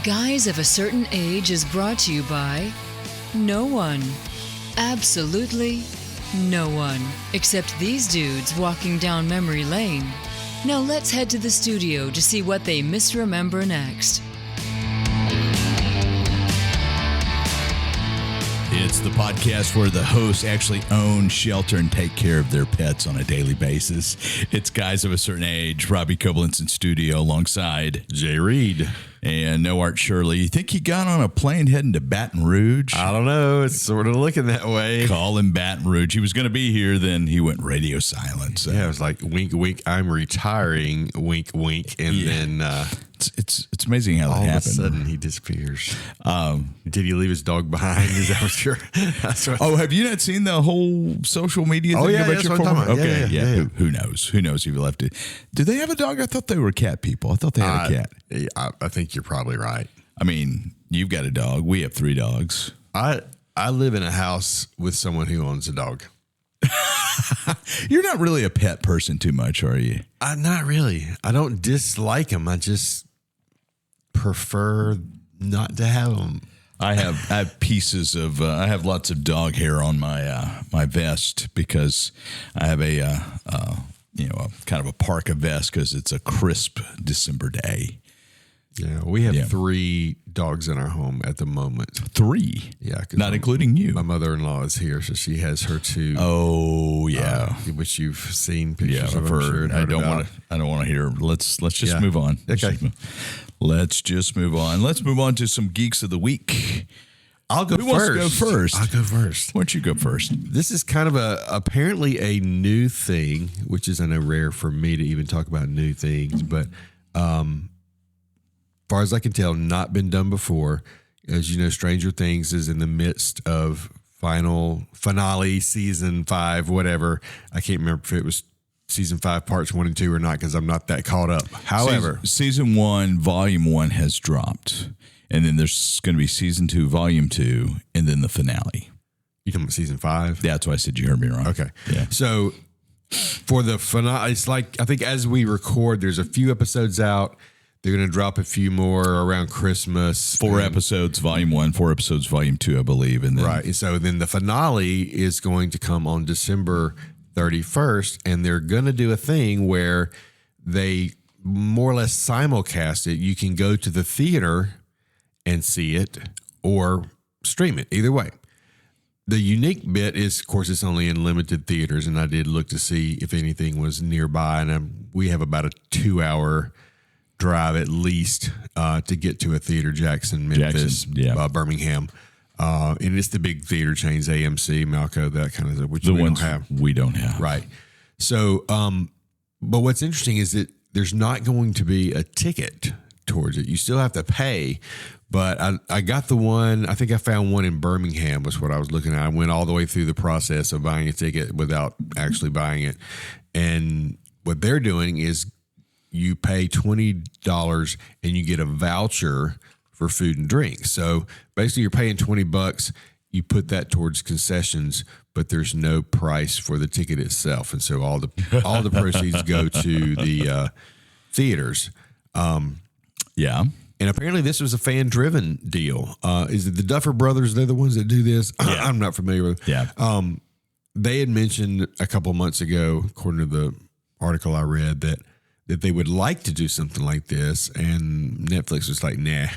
Guys of a Certain Age is brought to you by no one. Absolutely no one. Except these dudes walking down memory lane. Now let's head to the studio to see what they misremember next. It's the podcast where the hosts actually own, shelter, and take care of their pets on a daily basis. It's Guys of a Certain Age. Robbie Koblenz in studio alongside Jay Reed. And no Art Shirley. You think he got on a plane heading to Baton Rouge? I don't know. It's sort of looking that way. Call him Baton Rouge. He was going to be here, then he went radio silent. So. Yeah, it was like, wink, wink, I'm retiring, wink, wink. And then it's amazing how that happened. All of a sudden, he disappears. Did he leave his dog behind? Is that what you're... have you not seen the whole social media thing about your former? Okay, yeah. Who knows? Who knows if he left it? Do they have a dog? I thought they were cat people. I thought they had a cat. I think you're probably right. I mean, you've got a dog. We have 3 dogs. I live in a house with someone who owns a dog. You're not really a pet person too much, are you? Not really. I don't dislike them. I just prefer not to have them. I have pieces of I have lots of dog hair on my my vest because I have a kind of a parka vest because it's a crisp December day. Yeah, we have 3 dogs in our home at the moment. 3? Yeah. Not including you. My mother-in-law is here, so she has her 2. Oh, yeah. Which you've seen pictures of. I've heard. I don't want to hear. Let's just move on. Okay. Let's just move on. Let's move on to some Geeks of the Week. I'll go Who wants to go first? I'll go first. Why don't you go first? This is kind of apparently a new thing, which is, I know, rare for me to even talk about new things, but far as I can tell, not been done before. As you know, Stranger Things is in the midst of finale, season 5, whatever. I can't remember if it was season 5, parts 1 and 2 or not, because I'm not that caught up. However, season 1, volume 1 has dropped, and then there's going to be season 2, volume 2, and then the finale. You talking about season 5? That's why I said you heard me wrong. Okay. Yeah. So for the finale, it's like, I think as we record, there's a few episodes out. They're going to drop a few more around Christmas. 4 episodes, volume 1, 4 episodes, volume 2, I believe. And then, right. And so then the finale is going to come on December 31st, and they're going to do a thing where they more or less simulcast it. You can go to the theater and see it or stream it, either way. The unique bit is, of course, it's only in limited theaters, and I did look to see if anything was nearby, and we have about a 2-hour drive at least to get to a theater, Jackson, Memphis, Birmingham. And it's the big theater chains, AMC, Malco, that kind of stuff, which we don't have. Right. So, but what's interesting is that there's not going to be a ticket towards it. You still have to pay, but I got the one, I think I found one in Birmingham was what I was looking at. I went all the way through the process of buying a ticket without actually buying it. And what they're doing is you pay $20 and you get a voucher for food and drink. So basically you're paying $20. You put that towards concessions, but there's no price for the ticket itself. And so all the proceeds go to the theaters. Yeah. And apparently this was a fan-driven deal. Is it the Duffer Brothers? They're the ones that do this? Yeah. I'm not familiar with it. Yeah. They had mentioned a couple of months ago, according to the article I read, that they would like to do something like this, and Netflix was like, nah.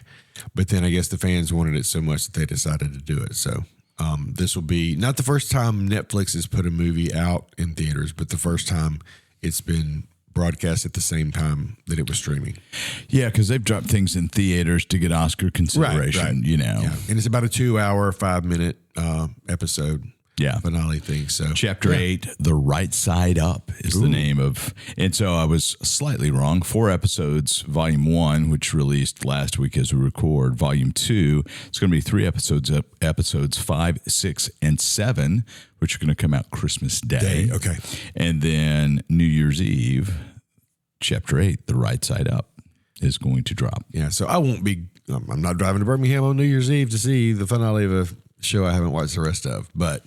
But then I guess the fans wanted it so much that they decided to do it. So this will be not the first time Netflix has put a movie out in theaters, but the first time it's been broadcast at the same time that it was streaming. Yeah, because they've dropped things in theaters to get Oscar consideration, right. you know. Yeah. And it's about a 2-hour, 5-minute episode. Yeah. Finale thing. So Chapter 8, The Right Side Up is the name of. And so I was slightly wrong. 4 episodes, volume 1, which released last week as we record. Volume 2, it's going to be 3 episodes, episodes 5, 6, and 7, which are going to come out Christmas Day. Okay. And then New Year's Eve, Chapter 8, The Right Side Up is going to drop. Yeah. So I'm not driving to Birmingham on New Year's Eve to see the finale of a show I haven't watched the rest of, but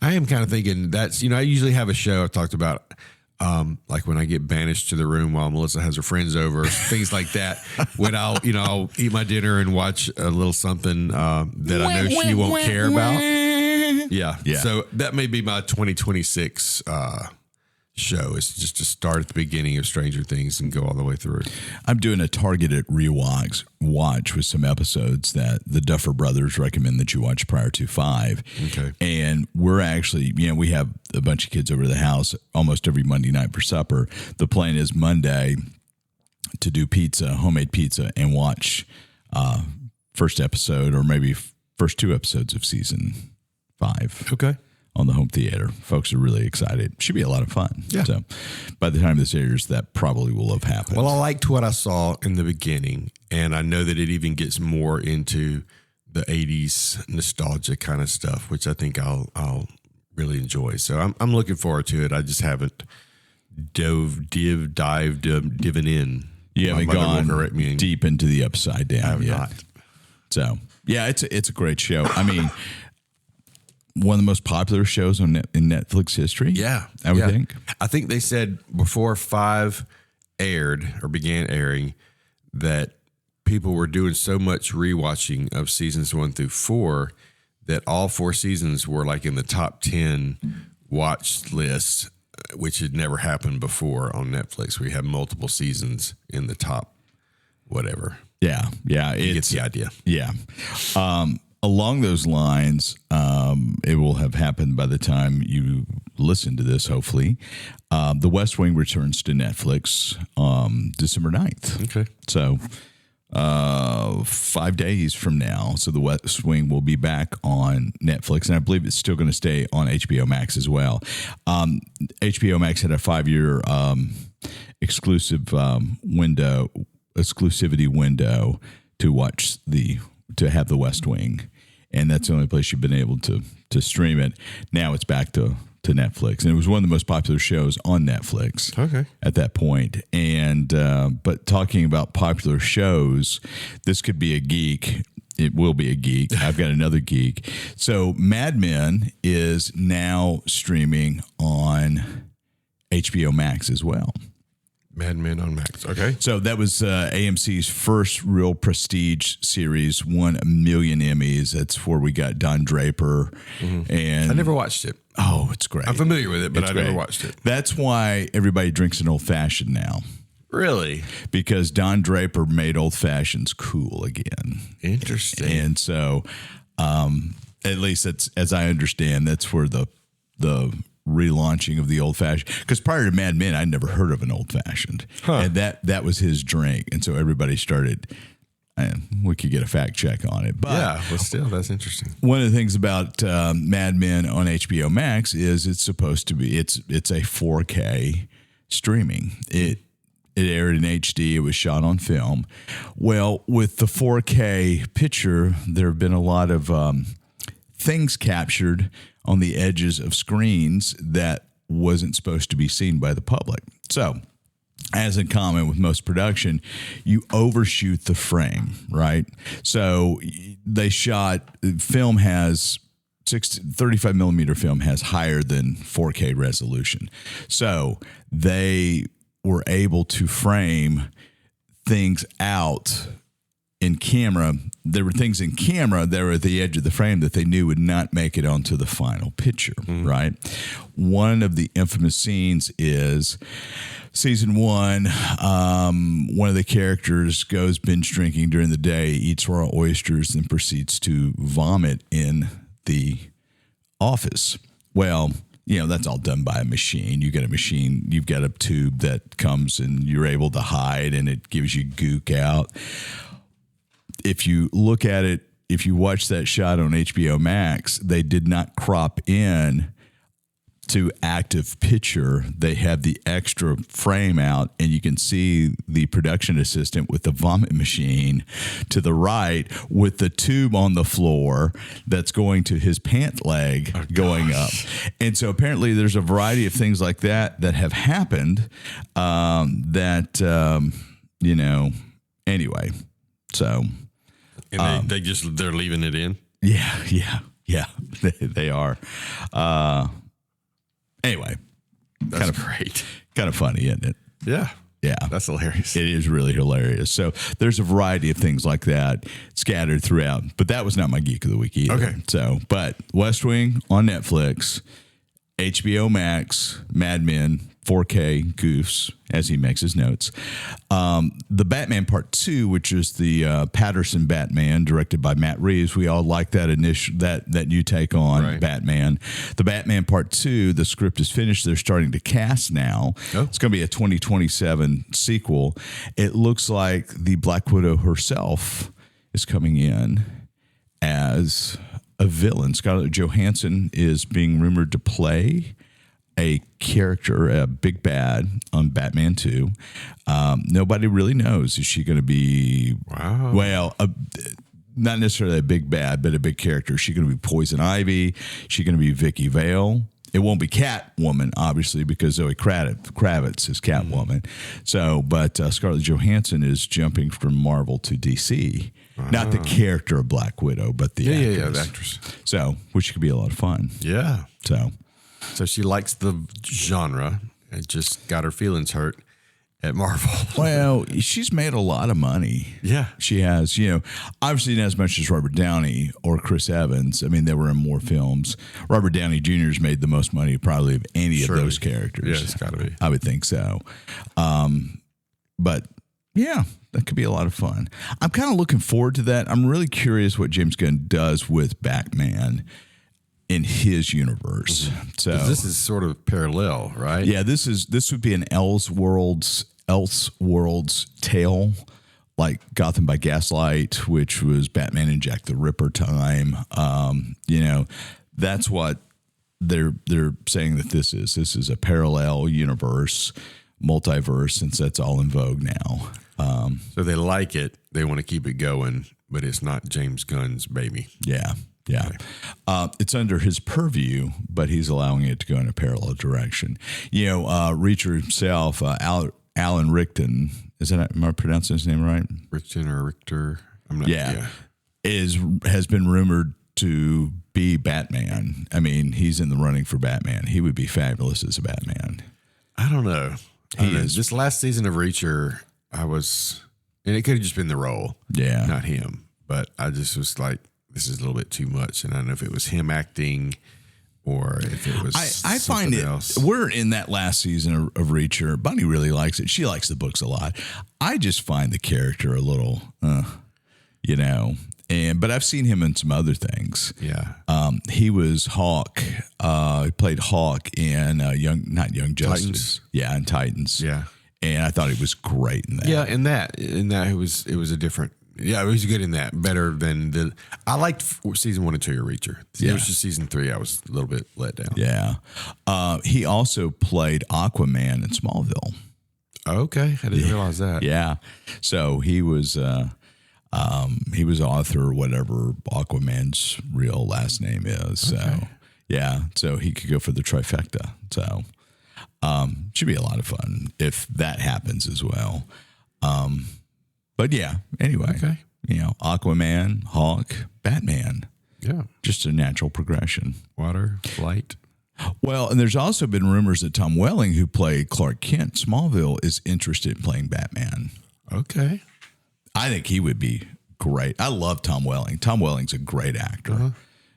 I am kind of thinking that's, I usually have a show I've talked about. like when I get banished to the room while Melissa has her friends over, things like that. When I'll eat my dinner and watch a little something that I know she won't care about. Yeah. So that may be my 2026 show, is just to start at the beginning of Stranger Things and go all the way through. I'm doing a targeted rewatch with some episodes that the Duffer Brothers recommend that you watch prior to 5. Okay. And we're actually, we have a bunch of kids over to the house almost every Monday night for supper. The plan is Monday to do homemade pizza, and watch first episode or maybe first 2 episodes of season 5. Okay. On the home theater. Folks are really excited. Should be a lot of fun. Yeah. So by the time this airs, that probably will have happened. Well, I liked what I saw in the beginning, and I know that it even gets more into the 80s nostalgia kind of stuff, which I think I'll really enjoy. So I'm looking forward to it. I just haven't dived in. You haven't gone deep into the Upside Down. I have yet. not. So yeah, it's a great show. I mean, one of the most popular shows in Netflix history. Yeah. I would think. I think they said before 5 aired or began airing that people were doing so much rewatching of seasons 1 through 4 that all 4 seasons were like in the top 10 watched lists, which had never happened before on Netflix. We have multiple seasons in the top whatever. Yeah. You get the idea. Yeah. Along those lines, it will have happened by the time you listen to this, hopefully. The West Wing returns to Netflix December 9th. Okay. So 5 days from now. So The West Wing will be back on Netflix, and I believe it's still going to stay on HBO Max as well. HBO Max had a 5-year exclusivity window to have The West Wing, and that's the only place you've been able to stream it. Now it's back to Netflix, and it was one of the most popular shows on Netflix. Okay. At that point. And but talking about popular shows, this could be a geek. It will be a geek. I've got another geek. So Mad Men is now streaming on HBO Max as well. Mad Men on Max. Okay. So that was AMC's first real prestige series, won 1 million Emmys. That's where we got Don Draper. Mm-hmm. And I never watched it. Oh, it's great. I'm familiar with it, but I never great. watched it. That's why everybody drinks an old fashioned now. Really? Because Don Draper made old fashions cool again. Interesting. And so, at least that's, as I understand, that's where the relaunching of the old fashioned, because prior to Mad Men, I'd never heard of an old fashioned, and that was his drink, and so everybody started. And we could get a fact check on it, but yeah, but still, that's interesting. One of the things about Mad Men on HBO Max is it's supposed to be it's a 4K streaming. It aired in HD. It was shot on film. Well, with the 4K picture, there have been a lot of things captured on the edges of screens that wasn't supposed to be seen by the public. So, as in common with most production, you overshoot the frame, right? So they film has 35 millimeter film has higher than 4K resolution. So they were able to frame things out in camera. There were things in camera that were at the edge of the frame that they knew would not make it onto the final picture, right? One of the infamous scenes is season 1. One of the characters goes binge drinking during the day, eats raw oysters, and proceeds to vomit in the office. Well, that's all done by a machine. You get a machine, you've got a tube that comes and you're able to hide, and it gives you gook out. If you look at it, if you watch that shot on HBO Max, they did not crop in to active picture. They have the extra frame out, and you can see the production assistant with the vomit machine to the right with the tube on the floor that's going to his pant leg going up. And so apparently there's a variety of things like that have happened anyway. So. And they're leaving it in? Yeah. They are. Anyway, that's great. Kind of funny, isn't it? Yeah. Yeah. That's hilarious. It is really hilarious. So there's a variety of things like that scattered throughout. But that was not my Geek of the Week either. Okay. So, but West Wing on Netflix, HBO Max, Mad Men, 4K, Goofs, as he makes his notes. The Batman Part 2, which is the Patterson Batman, directed by Matt Reeves. We all like that that new take on Batman. The Batman Part 2, the script is finished. They're starting to cast now. Oh. It's going to be a 2027 sequel. It looks like the Black Widow herself is coming in as a villain. Scarlett Johansson is being rumored to play a character, a big bad on Batman 2. Nobody really knows. Is she going to be, not necessarily a big bad, but a big character? Is she going to be Poison Ivy? Is she going to be Vicky Vale? It won't be Catwoman, obviously, because Zoe Kravitz is Catwoman. So, but Scarlett Johansson is jumping from Marvel to DC. Not the character of Black Widow, but the actress. Yeah, the actress. So, which could be a lot of fun. Yeah. So she likes the genre and just got her feelings hurt at Marvel. Well, she's made a lot of money. Yeah. She has, obviously not as much as Robert Downey or Chris Evans. I mean, they were in more films. Robert Downey Jr. has made the most money probably of any of those characters. Yeah, it's got to be. I would think so. But yeah, that could be a lot of fun. I'm kind of looking forward to that. I'm really curious what James Gunn does with Batman in his universe. So this is sort of parallel, right? Yeah, this would be an Elseworlds tale, like Gotham by Gaslight, which was Batman and Jack the Ripper time. That's what they're saying that this is. This is a parallel universe, multiverse, since that's all in vogue now. So they like it. They want to keep it going, but it's not James Gunn's baby. Yeah. Yeah. It's under his purview, but he's allowing it to go in a parallel direction. Reacher himself, Alan Rickman, am I pronouncing his name right? Richten or Richter? I'm not. Yeah. Has been rumored to be Batman. I mean, he's in the running for Batman. He would be fabulous as a Batman. I don't know. This last season of Reacher, and it could have just been the role. Yeah. Not him. But I just was like, this is a little bit too much. And I don't know if it was him acting or if it was I find it else. We're in that last season of Reacher. Bunny really likes it. She likes the books a lot. I just find the character a little, but I've seen him in some other things. Yeah. He was Hawk. He played Hawk in Young Justice. Titans. Yeah, in Titans. Yeah. And I thought he was great in that. Yeah, in that it was a different. Yeah, it was good in that. Better than I liked season 1 and 2 of Reacher. It was just season 3. I was a little bit let down. Yeah. He also played Aquaman in Smallville. Okay, I didn't realize that. Yeah. So he was author, whatever Aquaman's real last name is. Okay. So yeah. So he could go for the trifecta. So should be a lot of fun if that happens as well. But yeah, anyway, okay. Aquaman, Hawk, Batman. Yeah. Just a natural progression. Water, light. Well, and there's also been rumors that Tom Welling, who played Clark Kent, Smallville, is interested in playing Batman. Okay. I think he would be great. I love Tom Welling. Tom Welling's a great actor.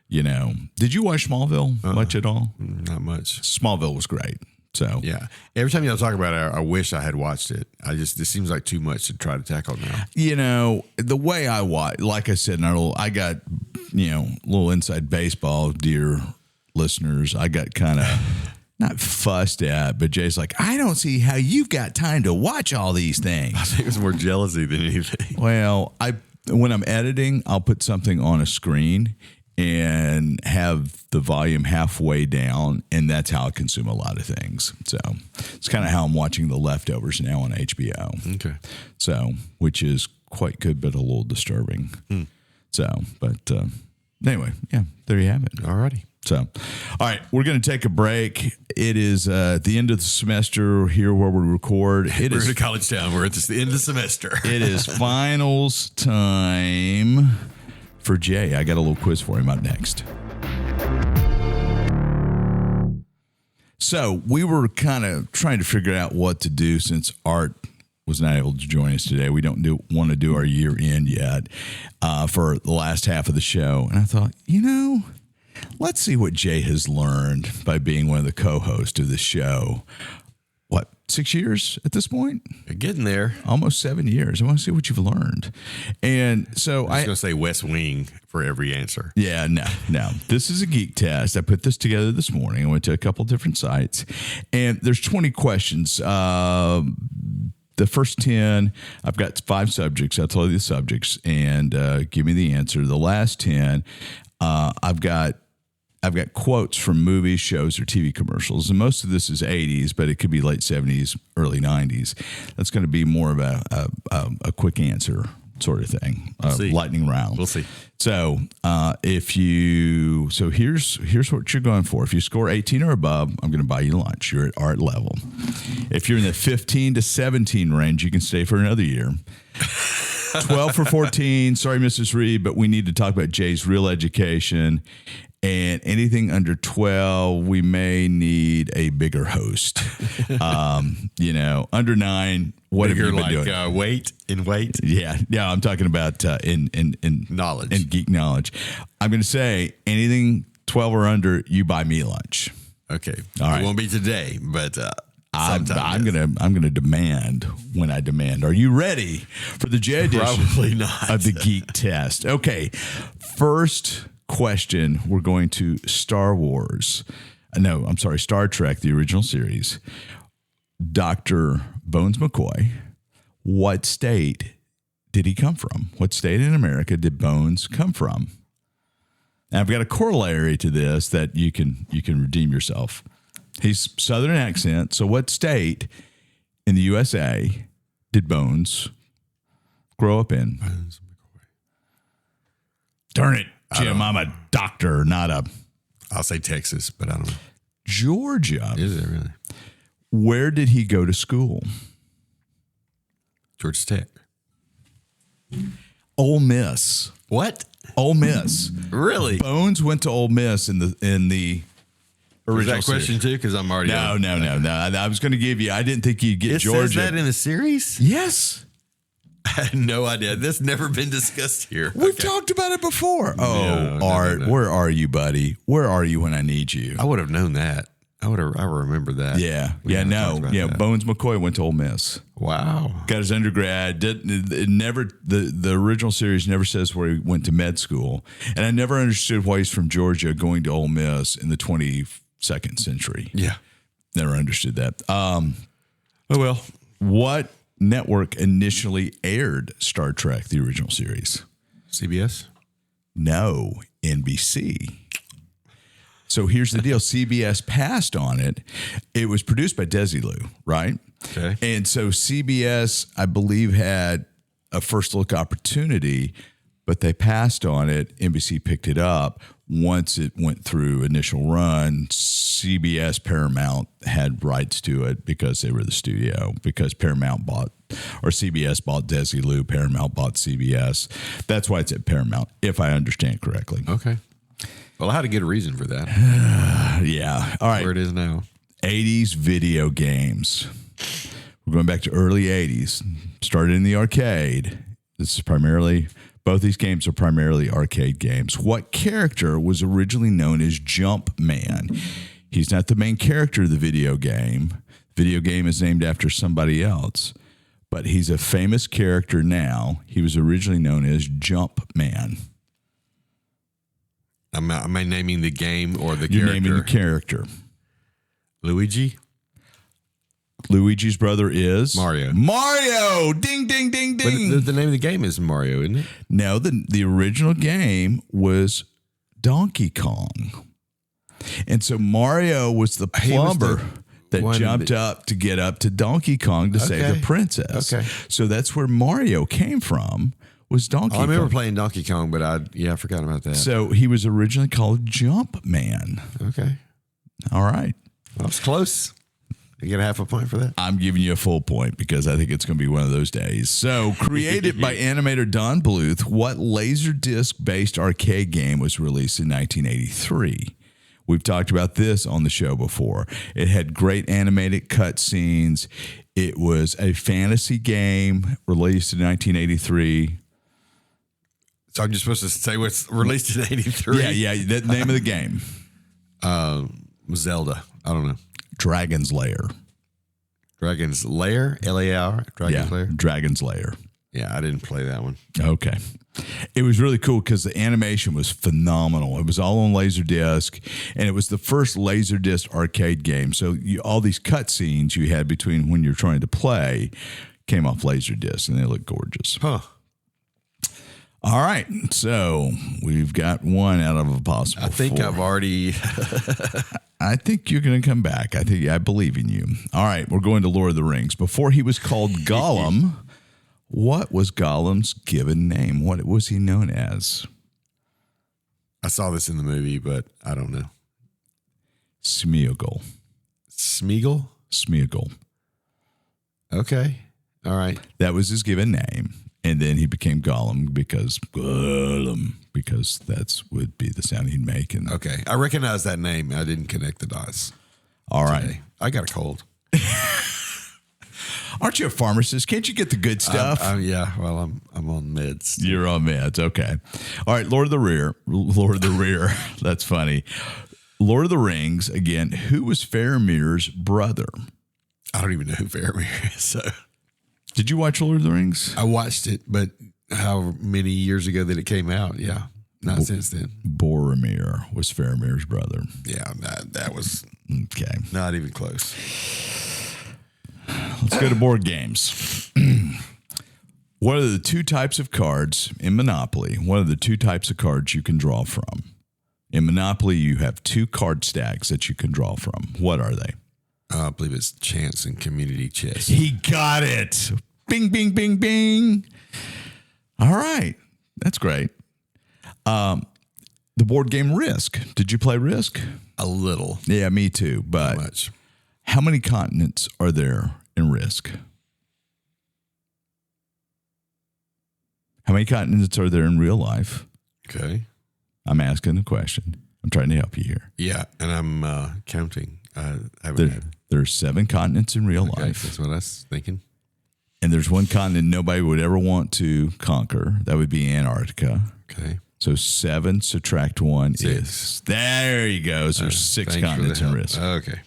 Did you watch Smallville much at all? Not much. Smallville was great. So yeah, every time y'all talk about it, I wish I had watched it. This seems like too much to try to tackle now. The way I watch, like I said, I got little inside baseball, dear listeners. I got kind of not fussed at, but Jay's like, I don't see how you've got time to watch all these things. I think it was more jealousy than anything. Well, when I'm editing, I'll put something on a screen and have the volume halfway down, and that's how I consume a lot of things. So it's kind of how I'm watching The Leftovers now on HBO. Okay. So, which is quite good, but a little disturbing. So, but anyway, yeah, there you have it. All righty. So, all right, we're going to take a break. It is at the end of the semester here where we record. We're in college town. We're at the end of the semester. It is finals time for Jay. I got a little quiz for him up next. So we were kind of trying to figure out what to do since Art was not able to join us today. We don't want to do our year end yet for the last half of the show. And I thought, let's see what Jay has learned by being one of the co-hosts of the show. What, 6 years at this point? You're getting there. Almost 7 years. I want to see what you've learned. And so I was going to say West Wing for every answer. Yeah, no. This is a geek test. I put this together this morning. I went to a couple different sites, and there's 20 questions. The first 10, I've got 5 subjects. I'll tell you the subjects and give me the answer. The last 10, I've got quotes from movies, shows, or TV commercials. And most of this is 80s, but it could be late 70s, early 90s. That's going to be more of a quick answer sort of thing, lightning round. We'll see. So here's what you're going for. If you score 18 or above, I'm going to buy you lunch. You're at Art level. If you're in the 15 to 17 range, you can stay for another year. 12 for 14. Sorry, Mrs. Reed, but we need to talk about Jay's real education. And anything under 12, we may need a bigger host. Under 9, what bigger, have you been doing? Weight. Yeah, I'm talking about in knowledge, in geek knowledge. I'm going to say anything 12 or under, you buy me lunch. Okay, all right. It won't be today, but I'm gonna demand when I demand. Are you ready for the J edition? Probably not. Of the geek test. Okay, first question, we're going to Star Trek, the original series. Dr. Bones McCoy, what state did he come from? What state in America did Bones come from? Now, I've got a corollary to this that you can redeem yourself. He's Southern accent, so what state in the USA did Bones grow up in? Bones McCoy. Darn it. Jim, I'm a doctor, not a... I'll say Texas, but I don't know. Georgia. Is it really? Where did he go to school? Georgia Tech. Ole Miss. What? Ole Miss. Really? Bones went to Ole Miss in the original Was that question too? Because I'm already... No. I was going to give you... I didn't think you'd get Georgia. Says that in the series? Yes. I had no idea. That's never been discussed here. We've talked about it before. No, Art, no. Where are you, buddy? Where are you when I need you? I would have known that. I remember that. Yeah. That. Bones McCoy went to Ole Miss. Wow. Got his undergrad. The original series never says where he went to med school. And I never understood why he's from Georgia going to Ole Miss in the 22nd century. Yeah. Never understood that. Oh, well. What network initially aired Star Trek, the original series? CBS? No, NBC. So here's the deal. CBS passed on it. It was produced by Desilu, right? Okay. And so CBS, I believe, had a first look opportunity, but they passed on it. NBC picked it up. Once it went through initial run, CBS Paramount had rights to it because they were the studio, because Paramount bought, or CBS bought Desilu, Paramount bought CBS. That's why it's at Paramount, if I understand correctly. Okay. Well, I had a good reason for that. Yeah. All right. Where it is now. 80s video games. We're going back to early 80s. Started in the arcade. This is both these games are primarily arcade games. What character was originally known as Jumpman? He's not the main character of the video game. The video game is named after somebody else, but he's a famous character now. He was originally known as Jumpman. Am I naming the game or the You're character? naming the character. Luigi? Luigi's brother is? Mario. Mario! Ding, ding, ding, ding. But the name of the game is Mario, isn't it? No, the original game was Donkey Kong. And so Mario was the plumber that jumped up to get up to Donkey Kong to save the princess. Okay. So that's where Mario came from, was Donkey Kong. I remember playing Donkey Kong, but I forgot about that. So he was originally called Jumpman. Okay. All right. That was close. You get a half a point for that? I'm giving you a full point because I think it's going to be one of those days. So, created by animator Don Bluth, what Laserdisc-based arcade game was released in 1983? We've talked about this on the show before. It had great animated cutscenes. It was a fantasy game released in 1983. So I'm just supposed to say what's released in 83? Yeah. The name of the game. Zelda. I don't know. Dragon's Lair. Dragon's Lair? L-A-R? Dragon's Lair? Dragon's Lair. Yeah, I didn't play that one. Okay. It was really cool because the animation was phenomenal. It was all on Laserdisc, and it was the first Laserdisc arcade game. So all these cutscenes you had between when you're trying to play came off Laserdisc, and they looked gorgeous. Huh. All right. So we've got one out of a possible I think 4. I've already... I think you're going to come back. I believe in you. All right. We're going to Lord of the Rings. Before he was called Gollum... What was Gollum's given name? What was he known as? I saw this in the movie, but I don't know. Smeagol. Smeagol? Smeagol. Okay. All right. That was his given name. And then he became Gollum because that's would be the sound he'd make. And Okay. I recognize that name. I didn't connect the dots. all right. Today. I got a cold. Aren't you a pharmacist? Can't you get the good stuff? Yeah. Well, I'm on meds. You're on meds. Okay. All right. Lord of the Rear. That's funny. Lord of the Rings, again, who was Faramir's brother? I don't even know who Faramir is. So Did you watch Lord of the Rings? I watched it, but how many years ago that it came out? Yeah. Not since then. Boromir was Faramir's brother. Yeah. That was Okay. not even close. Let's go to board games. What are the two types of cards in Monopoly? What are the two types of cards you can draw from? In Monopoly, you have 2 card stacks that you can draw from. What are they? I believe it's chance and community chess. He got it. Bing, bing, bing, bing. All right. That's great. The board game Risk. Did you play Risk? A little. Yeah, me too. But Not much. how many continents are there in Risk? How many continents are there in real life? Okay. I'm asking the question. I'm trying to help you here. Yeah, and I'm counting. I haven't There's 7 continents in real Okay, life. that's what I was thinking. And there's one continent nobody would ever want to conquer. That would be Antarctica. Okay. So 7 subtract 1 6. is... There you go. So there's 6 Thanks for continents the in help. Risk. Okay.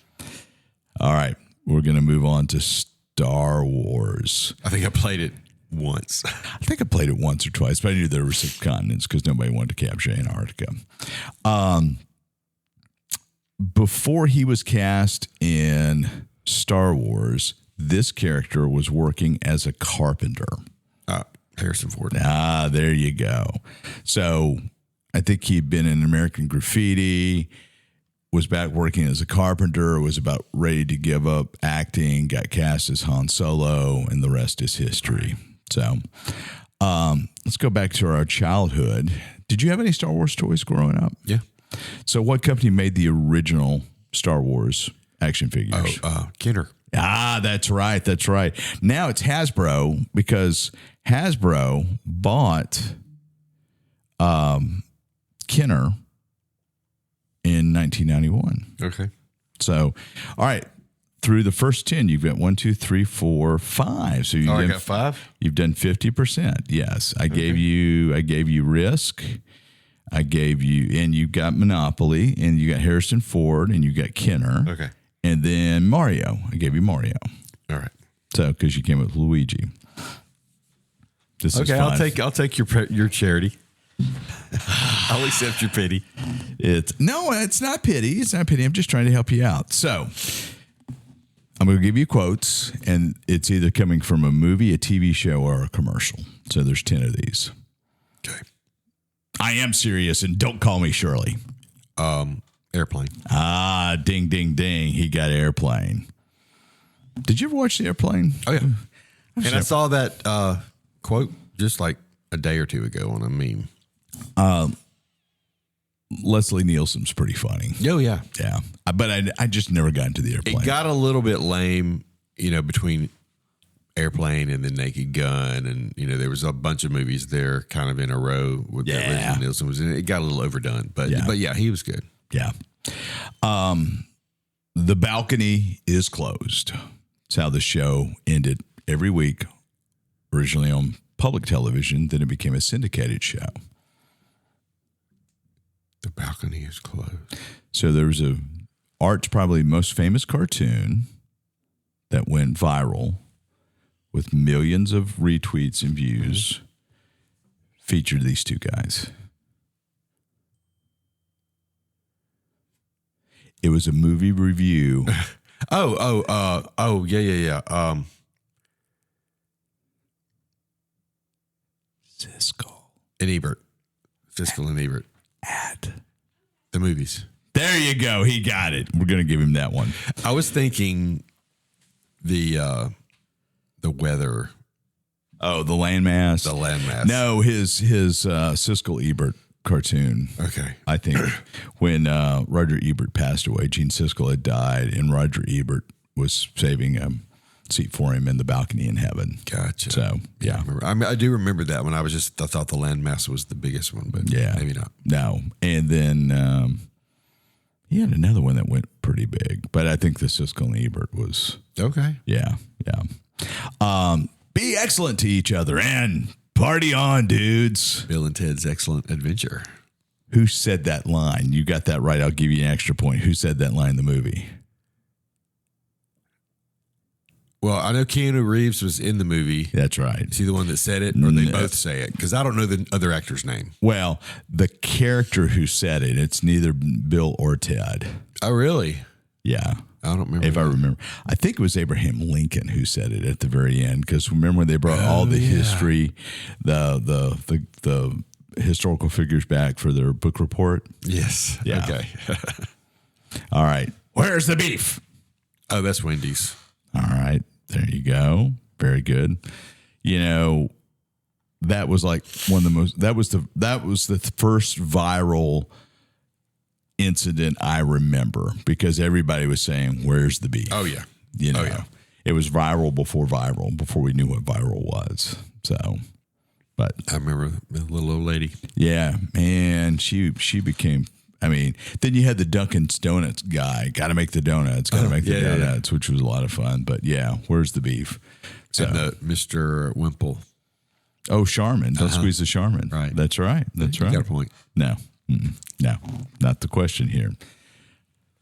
All right. We're going to move on to Star Wars. I think I played it once. I think I played it once or twice, but I knew there were 6 continents because nobody wanted to capture Antarctica. Before he was cast in Star Wars, this character was working as a carpenter. Harrison Ford. Ah, there you go. So I think he'd been in American Graffiti, was back working as a carpenter, was about ready to give up acting, got cast as Han Solo, and the rest is history. So let's go back to our childhood. Did you have any Star Wars toys growing up? Yeah. So what company made the original Star Wars action figures? Kenner. Ah, that's right. That's right. Now it's Hasbro because Hasbro bought Kenner in 1991. Okay. So, all right. Through the first 10, you've got 1, 2, 3, 4, 5. So I got 5. You've done 50%. Yes, I gave you Risk. I gave you, and you got Monopoly, and you got Harrison Ford, and you got Kenner. Okay. And then Mario. I gave you Mario. All right. So, because you came up with Luigi. This is Okay, fun. I'll take your charity. I'll accept your pity. It's not pity. It's not pity. I'm just trying to help you out. So, I'm going to give you quotes, and it's either coming from a movie, a TV show, or a commercial. So, there's 10 of these. Okay. I am serious, and don't call me Shirley. Airplane. Ah, ding, ding, ding. He got Airplane. Did you ever watch The Airplane? Oh, yeah. And I saw that quote just like a day or two ago on a meme. Leslie Nielsen's pretty funny. Oh, yeah. Yeah. But I just never got into The Airplane. It got a little bit lame, between Airplane and the Naked Gun. And, there was a bunch of movies there kind of in a row with that Leslie Nielsen was in it. It got a little overdone. But yeah, he was good. Yeah. The balcony is closed. It's how the show ended every week, originally on public television. Then it became a syndicated show. The balcony is closed. So there was Art's probably most famous cartoon that went viral with millions of retweets and views, featured these two guys. It was a movie review. Yeah. Siskel And Ebert. Siskel and Ebert. at The movies. There you go. He got it. We're going to give him that one. I was thinking the weather. Oh, the landmass. The landmass. No, his Siskel Ebert cartoon. Okay. I think when Roger Ebert passed away, Gene Siskel had died, and Roger Ebert was saving a seat for him in the balcony in heaven. Gotcha. So, yeah. I do remember that one. I thought the landmass was the biggest one, but Yeah. maybe not. No. And then he had another one that went pretty big, but I think the Siskel and Ebert was, Okay. yeah. Be excellent to each other and party on, dudes. Bill and Ted's Excellent Adventure. Who said that line? You got that right. I'll give you an extra point. Who said that line in the movie? Well, I know Keanu Reeves was in the movie. That's right. Is he the one that said it, or they No. both say it? Because I don't know the other actor's name. Well, the character who said it, it's neither Bill or Ted. Oh, really? Yeah. I don't remember. If I remember, I think it was Abraham Lincoln who said it at the very end. Because remember when they brought all the history, the historical figures back for their book report? Yes. Yeah. Okay. All right. Where's the beef? Oh, that's Wendy's. All right. There you go. Very good. You know, that was like one of the most, that was the first viral incident I remember, because everybody was saying, where's the beef? Oh, yeah. You know, Oh, yeah. It was before we knew what viral was. So, but I remember the little old lady. yeah, man, she became, I mean, then you had the Dunkin's Donuts guy, got to make the donuts, yeah. which was a lot of fun. But yeah, where's the beef? So, And Mr. Wimple. oh, Charmin, don't squeeze the Charmin. Right. That's right. That's right. You got a point. No, no, not the question here.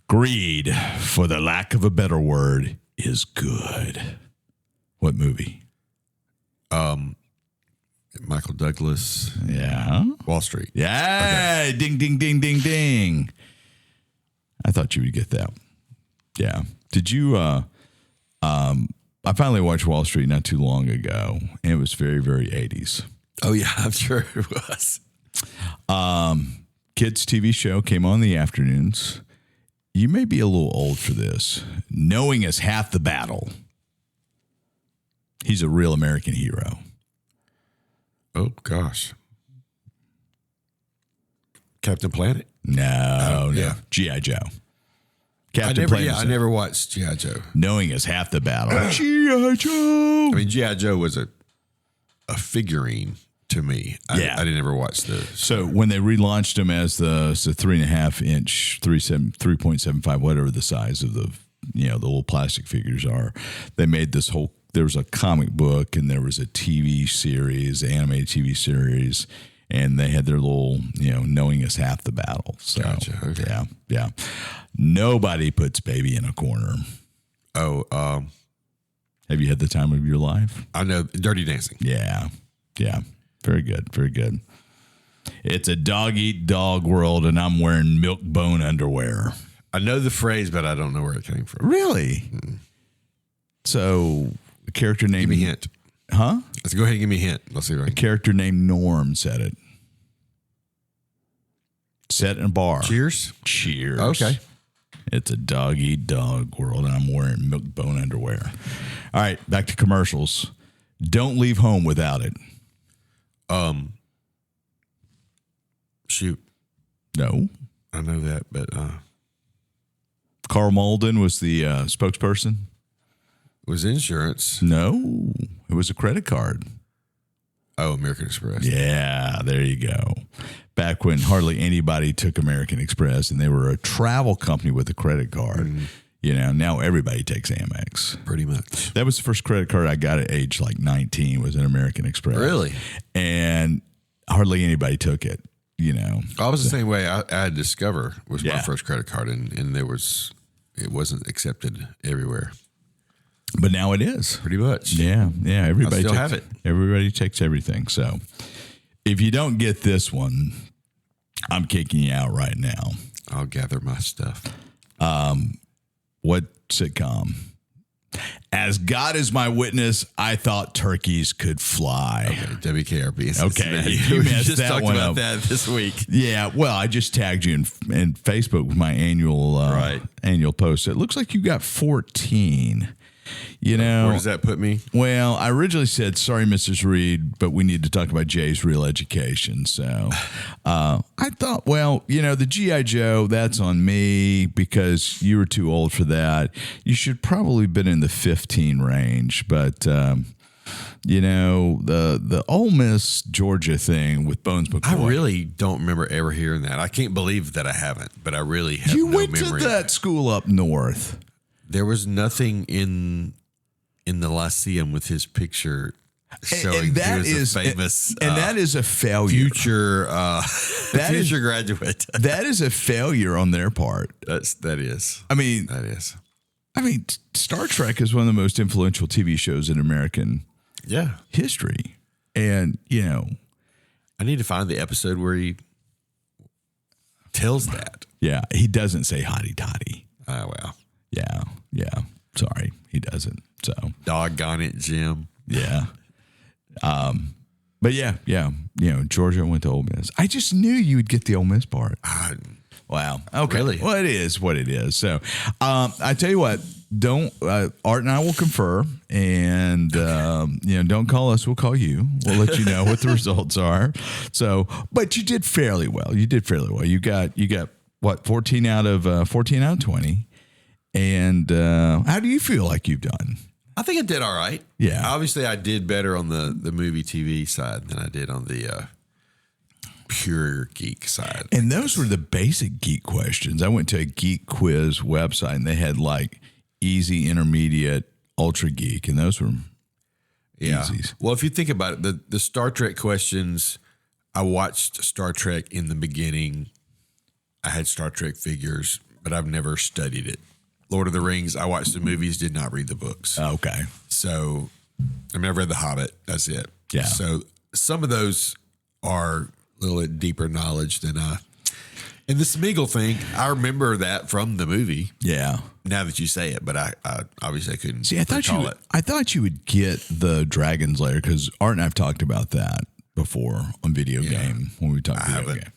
Greed, for the lack of a better word, is good. What movie? Michael Douglas. Yeah. Wall Street. Yeah. Okay. Ding, ding, ding, ding, ding. I thought you would get that. Yeah. Did you, I finally watched Wall Street not too long ago, and it was very, very 80s. Oh, yeah. I'm sure it was. Kids TV show came on in the afternoons. You may be a little old for this. Knowing is half the battle. He's a real American hero. Oh, gosh. Captain Planet? No, yeah. G.I. Joe. I never watched G.I. Joe. Knowing is half the battle. G.I. Joe. I mean, G.I. Joe was a figurine to me. I didn't ever watch the. So when they relaunched him as the 3.5 inch, 3.75, whatever the size of the little plastic figures are, they made this whole. There was a comic book and there was a TV series, animated TV series, and they had their little, knowing is half the battle. So, gotcha. Okay. Yeah. Nobody puts baby in a corner. Oh, have you had the time of your life? I know. Dirty Dancing. Yeah. Very good. Very good. It's a dog-eat-dog world, and I'm wearing milk bone underwear. I know the phrase, but I don't know where it came from. Really? So, a character named... Give me a hint. Huh? Let's go ahead and give me a hint. Let's see if I A can. character named Norm said it. Set in a bar. Cheers? Cheers. Okay. It's a dog-eat-dog world, and I'm wearing milk bone underwear. All right, back to commercials. Don't leave home without it. Shoot. No. I know that, but Carl Malden was the spokesperson. it was insurance. No, it was a credit card. Oh, American Express. Yeah, there you go. Back when hardly anybody took American Express, and they were a travel company with a credit card. Now everybody takes Amex. Pretty much. That was the first credit card I got at age like 19 was an American Express. Really? And hardly anybody took it, I was the same way. I had Discover was my Yeah. first credit card, and it wasn't accepted everywhere. But now it is. Pretty much. Yeah. Everybody still have it. Everybody takes everything. So if you don't get this one, I'm kicking you out right now. I'll gather my stuff. What sitcom? As God is my witness, I thought turkeys could fly. Okay, WKRP. Okay, you we messed just that talked one about up. that this week. Yeah, well, I just tagged you in Facebook with my annual post. It looks like you got 14. Where does that put me? Well, I originally said, sorry, Mrs. Reed, but we need to talk about Jay's real education. So I thought, the G.I. Joe, that's on me because you were too old for that. You should probably been in the 15 range. But, the Ole Miss Georgia thing with Bones McCoy. I really don't remember ever hearing that. I can't believe that I haven't, but I really have You no went memory. to that school up north. There was nothing in the Lyceum with his picture showing And that he was is a famous and that is a failure. future graduate. That is a failure on their part. That is. I mean, Star Trek is one of the most influential TV shows in American history. And, I need to find the episode where he tells that. yeah, he doesn't say hotty toddy. Oh, wow. Yeah. Sorry, he doesn't. So, Doggone it, Jim. yeah. But yeah. Georgia went to Ole Miss. I just knew you would get the Ole Miss part. Wow. Okay. Really? Well, it is what it is. So, I tell you what, Art and I will confer, and don't call us. We'll call you. We'll let you know what the results are. So, but you did fairly well. You got what, 14 out of 20, and how do you feel like you've done? I think I did all right. Yeah. Obviously, I did better on the movie TV side than I did on the pure geek side. And those were the basic geek questions. I went to a Geek Quiz website, and they had like easy, intermediate, ultra geek, and those were easies. Well, if you think about it, the Star Trek questions, I watched Star Trek in the beginning. I had Star Trek figures, but I've never studied it. Lord of the Rings, I watched the movies, did not read the books. Okay. So I've never read The Hobbit. That's it. Yeah. So some of those are a little bit deeper knowledge than and the Smeagol thing, I remember that from the movie. Yeah. Now that you say it, but I obviously I couldn't See, I thought you would get the Dragon's Lair because Art and I've talked about that before on video game when we talked video game.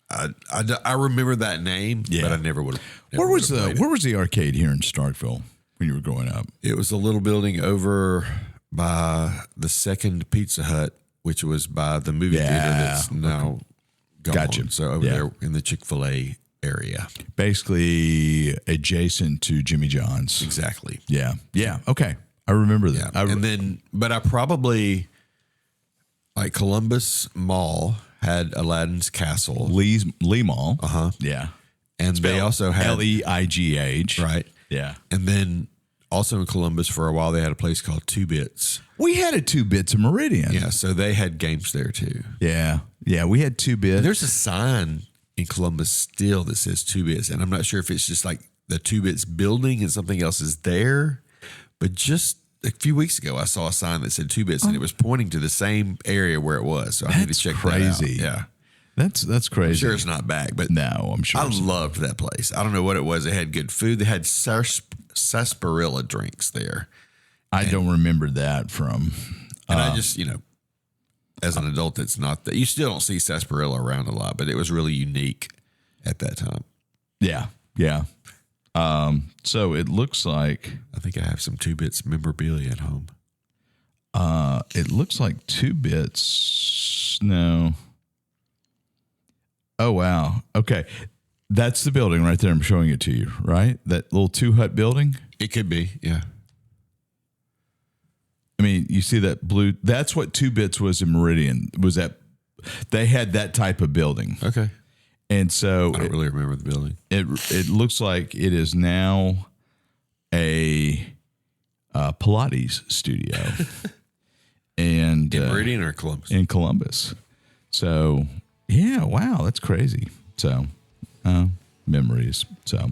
I remember that name, but I never would have. Where was the arcade here in Starkville when you were growing up? It was a little building over by the second Pizza Hut, which was by the movie theater that's now gone. Gotcha. So over there in the Chick-fil-A area. Basically adjacent to Jimmy John's. Exactly. Yeah. Yeah. Okay. I remember that. Yeah. But I probably, like Columbus Mall had Aladdin's Castle. Lee Mall. Uh-huh. Yeah. And they also had LEIGH. Right. Yeah. And then also in Columbus for a while they had a place called 2 Bits. We had a 2 Bits of Meridian. Yeah, so they had games there too. Yeah. Yeah, we had 2 Bits. There's a sign in Columbus still that says 2 Bits, and I'm not sure if it's just like the 2 Bits building and something else is there, but just a few weeks ago I saw a sign that said 2 Bits and it was pointing to the same area where it was. So I need to check crazy. that out. Yeah. That's crazy. I'm sure it's not back, but no, I'm sure. I loved that place. I don't know what it was. They had good food. They had sarsaparilla drinks there. I don't remember that from. And I just, as an adult, it's not that. You still don't see sarsaparilla around a lot, but it was really unique at that time. Yeah. Yeah. So it looks like. I think I have some 2 Bits memorabilia at home. It looks like 2 Bits. No. Oh, wow. Okay. That's the building right there. I'm showing it to you, right? That little 2 hut building. It could be, yeah. I mean, you see that blue? That's what 2 Bits was in Meridian. Was that they had that type of building? Okay. And so I don't really remember the building. It looks like it is now a Pilates studio, and In Meridian or Columbus? in Columbus. So yeah, wow, that's crazy. So memories. So.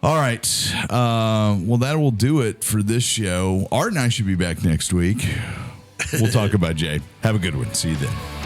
All right. Well, that will do it for this show. Art and I should be back next week. We'll talk about Jay. Have a good one. See you then.